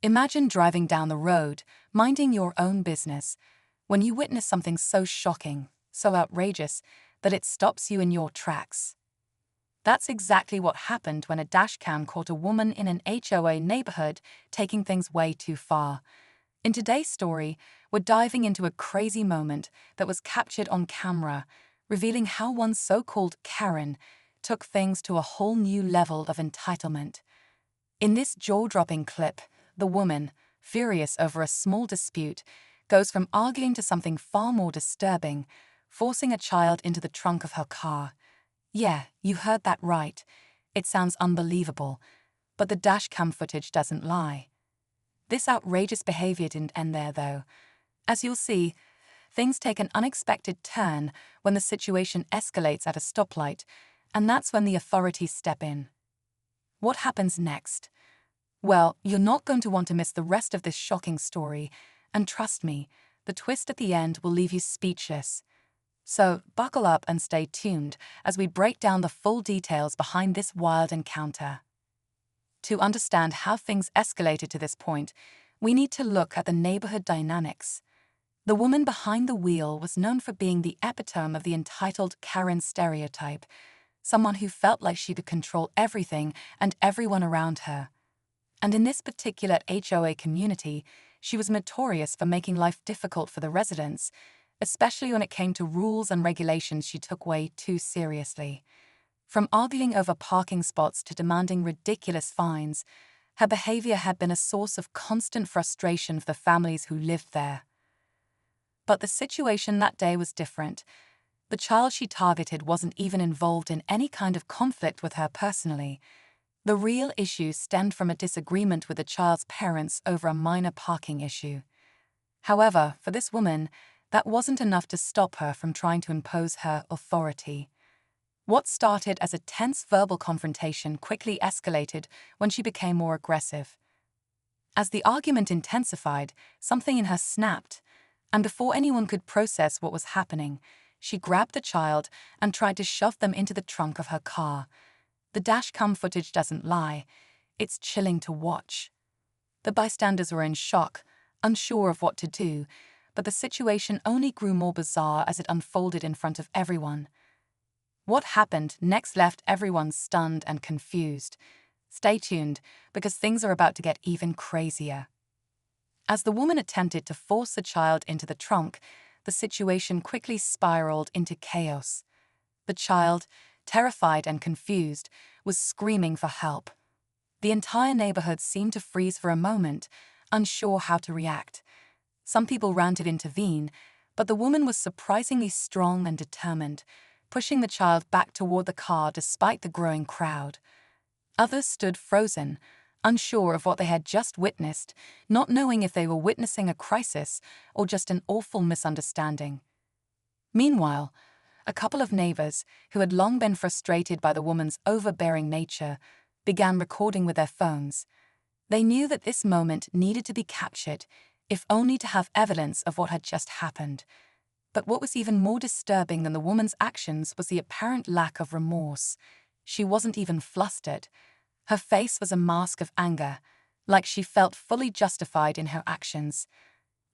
Imagine driving down the road, minding your own business, when you witness something so shocking, so outrageous, that it stops you in your tracks. That's exactly what happened when a dashcam caught a woman in an HOA neighborhood taking things way too far. In today's story, we're diving into a crazy moment that was captured on camera, revealing how one so-called Karen took things to a whole new level of entitlement. In this jaw-dropping clip, the woman, furious over a small dispute, goes from arguing to something far more disturbing, forcing a child into the trunk of her car. Yeah, you heard that right. It sounds unbelievable, but the dashcam footage doesn't lie. This outrageous behavior didn't end there, though. As you'll see, things take an unexpected turn when the situation escalates at a stoplight, and that's when the authorities step in. What happens next? Well, you're not going to want to miss the rest of this shocking story, and trust me, the twist at the end will leave you speechless. So, buckle up and stay tuned as we break down the full details behind this wild encounter. To understand how things escalated to this point, we need to look at the neighborhood dynamics. The woman behind the wheel was known for being the epitome of the entitled Karen stereotype, someone who felt like she could control everything and everyone around her. And in this particular HOA community, she was notorious for making life difficult for the residents, especially when it came to rules and regulations she took way too seriously. From arguing over parking spots to demanding ridiculous fines, her behavior had been a source of constant frustration for the families who lived there. But the situation that day was different. The child she targeted wasn't even involved in any kind of conflict with her personally. The real issue stemmed from a disagreement with the child's parents over a minor parking issue. However, for this woman, that wasn't enough to stop her from trying to impose her authority. What started as a tense verbal confrontation quickly escalated when she became more aggressive. As the argument intensified, something in her snapped, and before anyone could process what was happening, she grabbed the child and tried to shove them into the trunk of her car. The dashcam footage doesn't lie. It's chilling to watch. The bystanders were in shock, unsure of what to do, but the situation only grew more bizarre as it unfolded in front of everyone. What happened next left everyone stunned and confused. Stay tuned, because things are about to get even crazier. As the woman attempted to force the child into the trunk, the situation quickly spiraled into chaos. The child, terrified and confused, was screaming for help. The entire neighborhood seemed to freeze for a moment, unsure how to react. Some people ran to intervene, but the woman was surprisingly strong and determined, pushing the child back toward the car despite the growing crowd. Others stood frozen, unsure of what they had just witnessed, not knowing if they were witnessing a crisis or just an awful misunderstanding. Meanwhile, a couple of neighbors, who had long been frustrated by the woman's overbearing nature, began recording with their phones. They knew that this moment needed to be captured, if only to have evidence of what had just happened. But what was even more disturbing than the woman's actions was the apparent lack of remorse. She wasn't even flustered. Her face was a mask of anger, like she felt fully justified in her actions.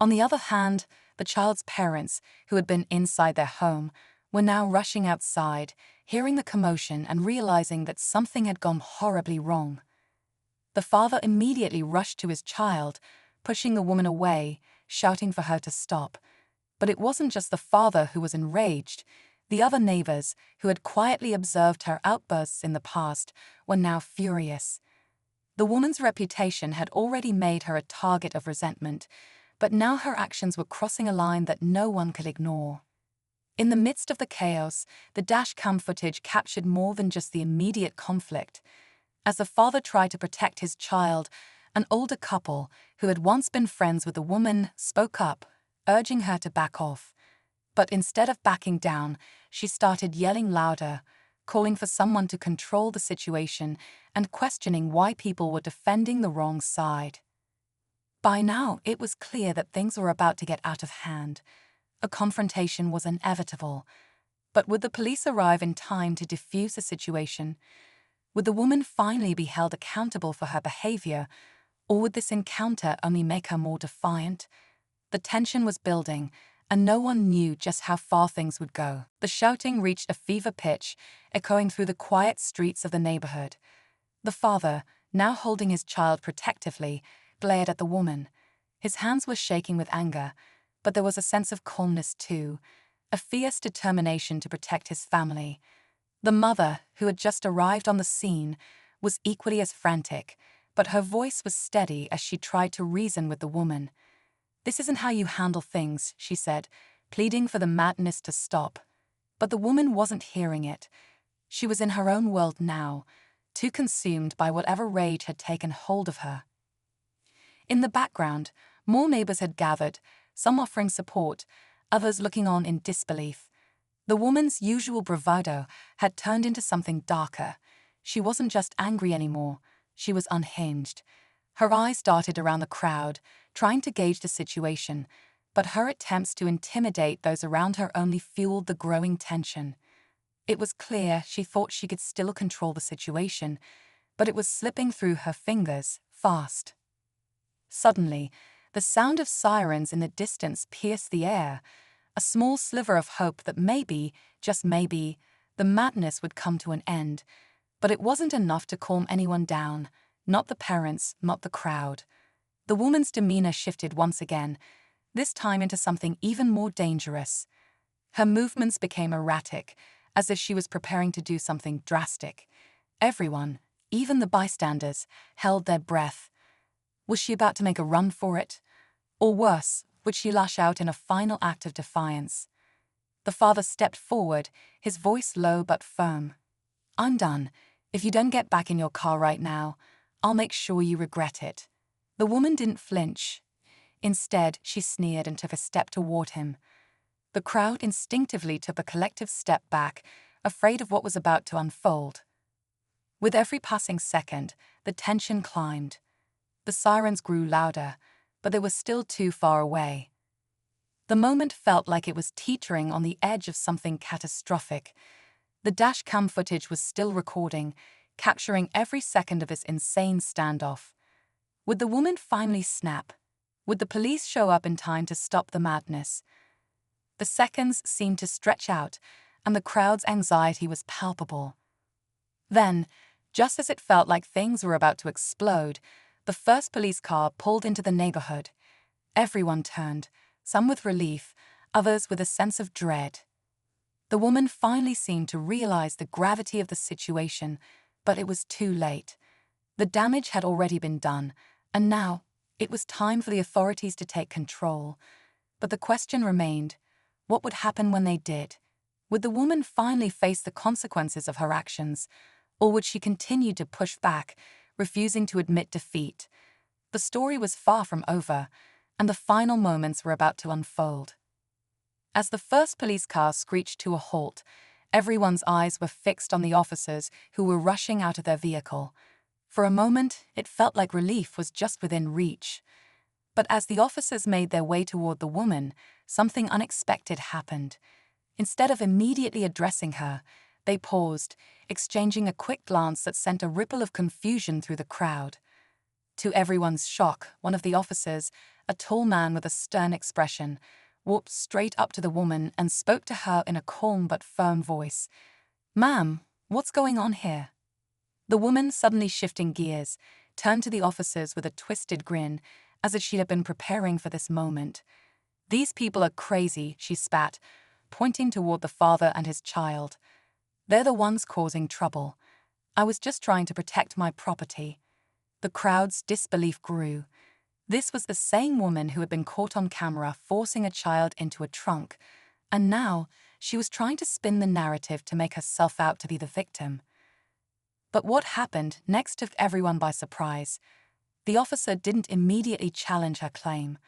On the other hand, the child's parents, who had been inside their home, were now rushing outside, hearing the commotion and realizing that something had gone horribly wrong. The father immediately rushed to his child, pushing the woman away, shouting for her to stop. But it wasn't just the father who was enraged. The other neighbors, who had quietly observed her outbursts in the past, were now furious. The woman's reputation had already made her a target of resentment, but now her actions were crossing a line that no one could ignore. In the midst of the chaos, the dashcam footage captured more than just the immediate conflict. As the father tried to protect his child, an older couple, who had once been friends with the woman, spoke up, urging her to back off. But instead of backing down, she started yelling louder, calling for someone to control the situation and questioning why people were defending the wrong side. By now, it was clear that things were about to get out of hand. A confrontation was inevitable. But would the police arrive in time to defuse the situation? Would the woman finally be held accountable for her behavior? Or would this encounter only make her more defiant? The tension was building, and no one knew just how far things would go. The shouting reached a fever pitch, echoing through the quiet streets of the neighborhood. The father, now holding his child protectively, glared at the woman. His hands were shaking with anger, but there was a sense of calmness too, a fierce determination to protect his family. The mother, who had just arrived on the scene, was equally as frantic, but her voice was steady as she tried to reason with the woman. "This isn't how you handle things," she said, pleading for the madness to stop. But the woman wasn't hearing it. She was in her own world now, too consumed by whatever rage had taken hold of her. In the background, more neighbors had gathered, some offering support, others looking on in disbelief. The woman's usual bravado had turned into something darker. She wasn't just angry anymore, she was unhinged. Her eyes darted around the crowd, trying to gauge the situation, but her attempts to intimidate those around her only fueled the growing tension. It was clear she thought she could still control the situation, but it was slipping through her fingers fast. Suddenly, the sound of sirens in the distance pierced the air, a small sliver of hope that maybe, just maybe, the madness would come to an end. But it wasn't enough to calm anyone down, not the parents, not the crowd. The woman's demeanor shifted once again, this time into something even more dangerous. Her movements became erratic, as if she was preparing to do something drastic. Everyone, even the bystanders, held their breath. Was she about to make a run for it? Or worse, would she lash out in a final act of defiance? The father stepped forward, his voice low but firm. "I'm done. If you don't get back in your car right now, I'll make sure you regret it." The woman didn't flinch. Instead, she sneered and took a step toward him. The crowd instinctively took a collective step back, afraid of what was about to unfold. With every passing second, the tension climbed. The sirens grew louder, but they were still too far away. The moment felt like it was teetering on the edge of something catastrophic. The dashcam footage was still recording, capturing every second of this insane standoff. Would the woman finally snap? Would the police show up in time to stop the madness? The seconds seemed to stretch out, and the crowd's anxiety was palpable. Then, just as it felt like things were about to explode, the first police car pulled into the neighborhood. Everyone turned, some with relief, others with a sense of dread. The woman finally seemed to realize the gravity of the situation, but it was too late. The damage had already been done, and now it was time for the authorities to take control. But the question remained, what would happen when they did? Would the woman finally face the consequences of her actions, or would she continue to push back, refusing to admit defeat? The story was far from over, and the final moments were about to unfold. As the first police car screeched to a halt, everyone's eyes were fixed on the officers who were rushing out of their vehicle. For a moment, it felt like relief was just within reach. But as the officers made their way toward the woman, something unexpected happened. Instead of immediately addressing her, they paused, exchanging a quick glance that sent a ripple of confusion through the crowd. To everyone's shock, one of the officers, a tall man with a stern expression, walked straight up to the woman and spoke to her in a calm but firm voice. "Ma'am, what's going on here?" The woman, suddenly shifting gears, turned to the officers with a twisted grin, as if she had been preparing for this moment. "These people are crazy," she spat, pointing toward the father and his child. "They're the ones causing trouble. I was just trying to protect my property." The crowd's disbelief grew. This was the same woman who had been caught on camera forcing a child into a trunk, and now she was trying to spin the narrative to make herself out to be the victim. But what happened next took everyone by surprise. The officer didn't immediately challenge her claim.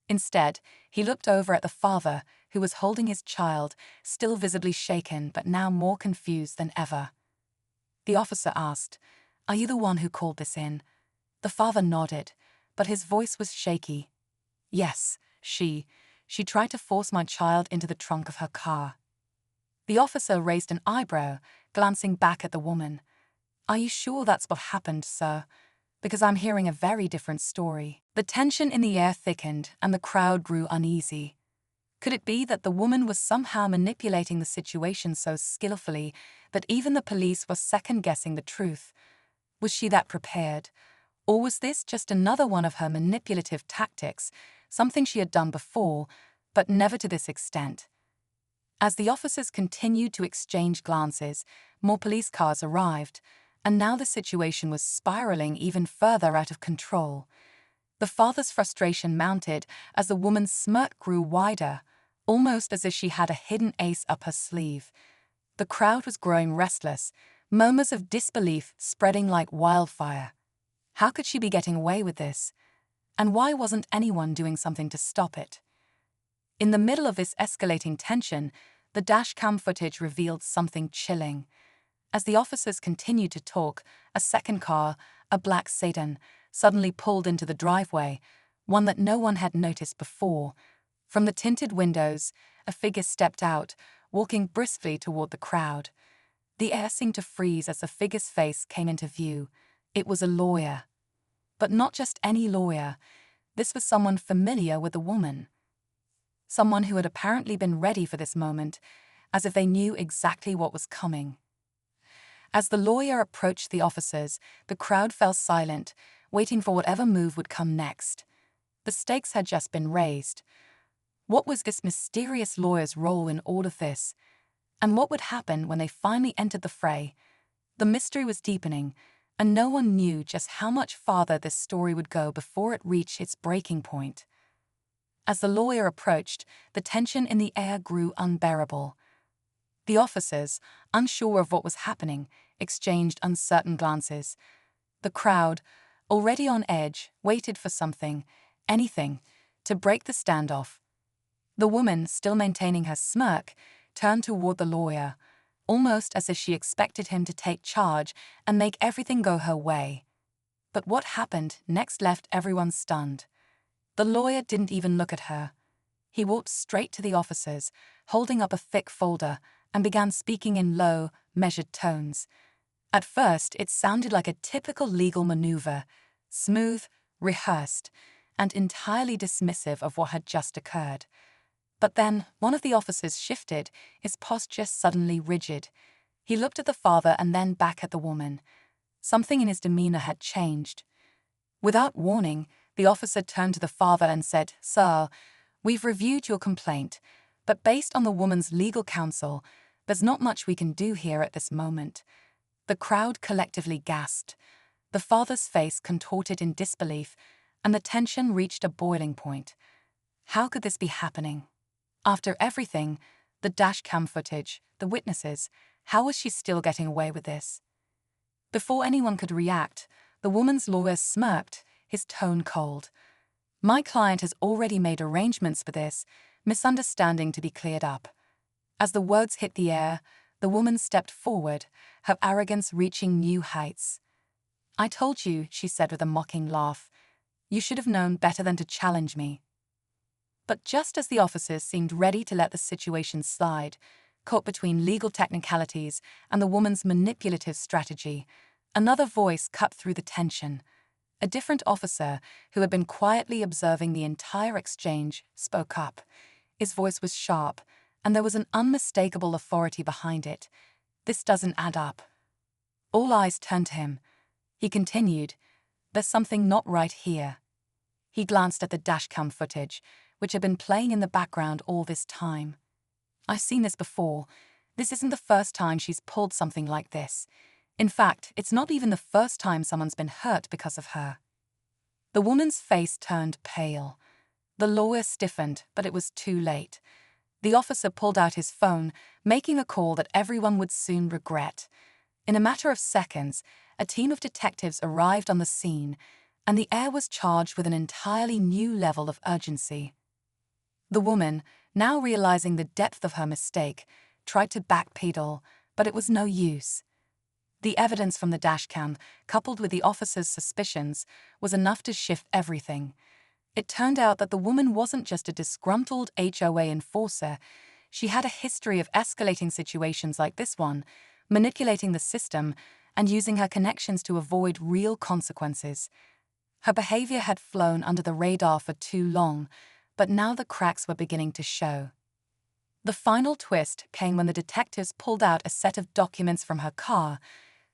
Instead, he looked over at the father, who was holding his child, still visibly shaken but now more confused than ever. The officer asked, "Are you the one who called this in?" The father nodded, but his voice was shaky. "Yes, she tried to force my child into the trunk of her car." The officer raised an eyebrow, glancing back at the woman. "Are you sure that's what happened, sir? Because I'm hearing a very different story. The tension in the air thickened and the crowd grew uneasy. Could it be that the woman was somehow manipulating the situation so skillfully that even the police were second-guessing the truth? Was she that prepared? Or was this just another one of her manipulative tactics, something she had done before, but never to this extent? As the officers continued to exchange glances, more police cars arrived, and now the situation was spiraling even further out of control. The father's frustration mounted as the woman's smirk grew wider, almost as if she had a hidden ace up her sleeve. The crowd was growing restless, murmurs of disbelief spreading like wildfire. How could she be getting away with this? And why wasn't anyone doing something to stop it? In the middle of this escalating tension, the dashcam footage revealed something chilling. As the officers continued to talk, a second car, a black sedan, suddenly pulled into the driveway, one that no one had noticed before. From the tinted windows, a figure stepped out, walking briskly toward the crowd. The air seemed to freeze as the figure's face came into view. It was a lawyer. But not just any lawyer. This was someone familiar with the woman. Someone who had apparently been ready for this moment, as if they knew exactly what was coming. As the lawyer approached the officers, the crowd fell silent, waiting for whatever move would come next. The stakes had just been raised. What was this mysterious lawyer's role in all of this? And what would happen when they finally entered the fray? The mystery was deepening, and no one knew just how much farther this story would go before it reached its breaking point. As the lawyer approached, the tension in the air grew unbearable. The officers, unsure of what was happening, exchanged uncertain glances. The crowd, already on edge, waited for something, anything, to break the standoff. The woman, still maintaining her smirk, turned toward the lawyer, almost as if she expected him to take charge and make everything go her way. But what happened next left everyone stunned. The lawyer didn't even look at her. He walked straight to the officers, holding up a thick folder, and began speaking in low, measured tones. At first, it sounded like a typical legal maneuver, smooth, rehearsed, and entirely dismissive of what had just occurred. But then, one of the officers shifted, his posture suddenly rigid. He looked at the father and then back at the woman. Something in his demeanor had changed. Without warning, the officer turned to the father and said, "Sir, we've reviewed your complaint, but based on the woman's legal counsel, there's not much we can do here at this moment." The crowd collectively gasped. The father's face contorted in disbelief, and the tension reached a boiling point. How could this be happening? After everything, the dashcam footage, the witnesses, how was she still getting away with this? Before anyone could react, the woman's lawyer smirked, his tone cold. "My client has already made arrangements for this, misunderstanding to be cleared up." As the words hit the air, the woman stepped forward, her arrogance reaching new heights. "I told you," she said with a mocking laugh. "You should have known better than to challenge me." But just as the officers seemed ready to let the situation slide, caught between legal technicalities and the woman's manipulative strategy, another voice cut through the tension. A different officer, who had been quietly observing the entire exchange, spoke up. His voice was sharp, and there was an unmistakable authority behind it. "This doesn't add up." All eyes turned to him. He continued, "There's something not right here." He glanced at the dashcam footage, which had been playing in the background all this time. "I've seen this before. This isn't the first time she's pulled something like this. In fact, it's not even the first time someone's been hurt because of her." The woman's face turned pale. The lawyer stiffened, but it was too late. The officer pulled out his phone, making a call that everyone would soon regret. In a matter of seconds, a team of detectives arrived on the scene, and the air was charged with an entirely new level of urgency. The woman, now realizing the depth of her mistake, tried to backpedal, but it was no use. The evidence from the dashcam, coupled with the officer's suspicions, was enough to shift everything. It turned out that the woman wasn't just a disgruntled HOA enforcer. She had a history of escalating situations like this one, manipulating the system, and using her connections to avoid real consequences. Her behavior had flown under the radar for too long, but now the cracks were beginning to show. The final twist came when the detectives pulled out a set of documents from her car,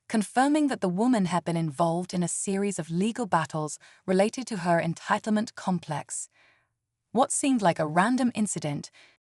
confirming that the woman had been involved in a series of legal battles related to her entitlement complex. What seemed like a random incident